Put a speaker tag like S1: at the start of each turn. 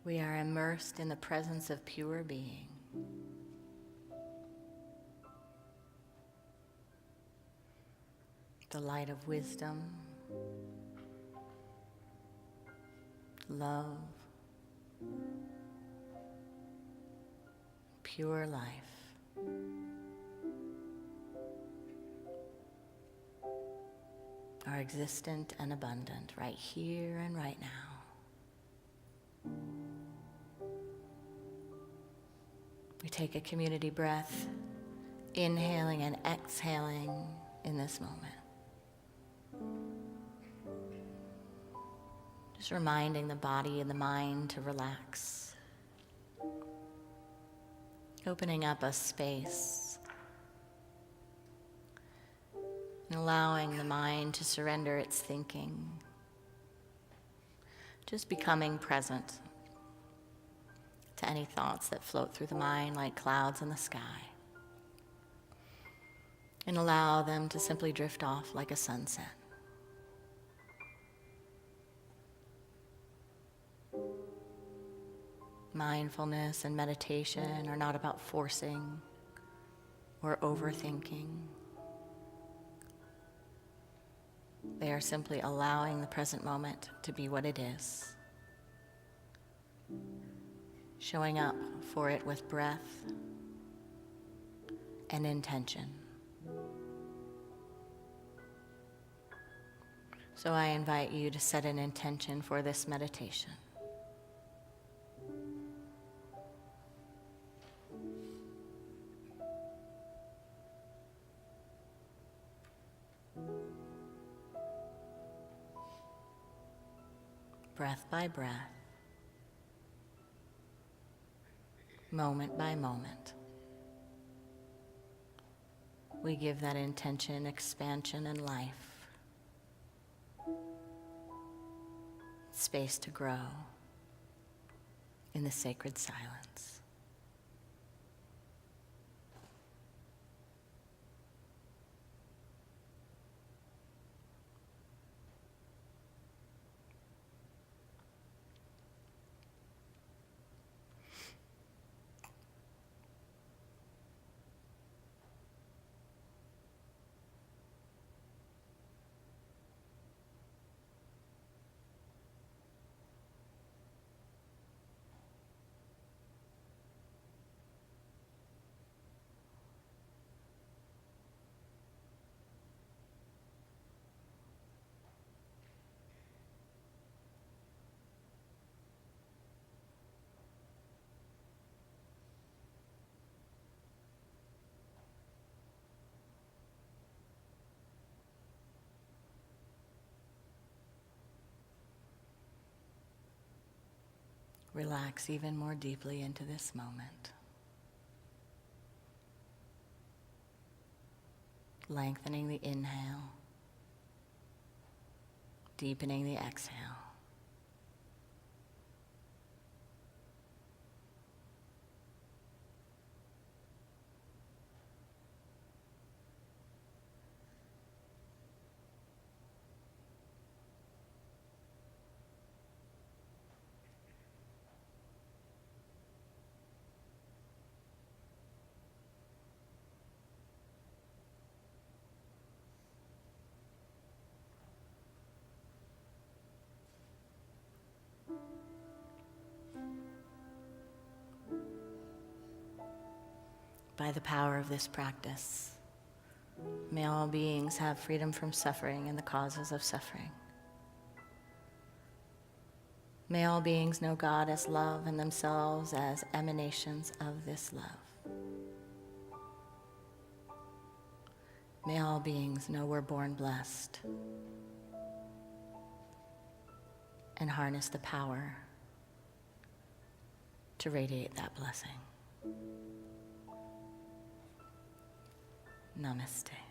S1: We are immersed in the presence of pure being. The light of wisdom, love, pure life. Are existent and abundant right here and right now. We take a community breath, inhaling and exhaling in this moment. Just reminding the body and the mind to relax. Opening up a space and allowing the mind to surrender its thinking. Just becoming present to any thoughts that float through the mind like clouds in the sky. And allow them to simply drift off like a sunset. Mindfulness and meditation are not about forcing or overthinking. They are simply allowing the present moment to be what it is. Showing up for it with breath and intention. So I invite you to set an intention for this meditation. Breath by breath, moment by moment, we give that intention expansion and life, space to grow in the sacred silence. Relax even more deeply into this moment. Lengthening the inhale, deepening the exhale. By the power of this practice, may all beings have freedom from suffering and the causes of suffering. May all beings know God as love and themselves as emanations of this love. May all beings know we're born blessed and harness the power to radiate that blessing. Namaste.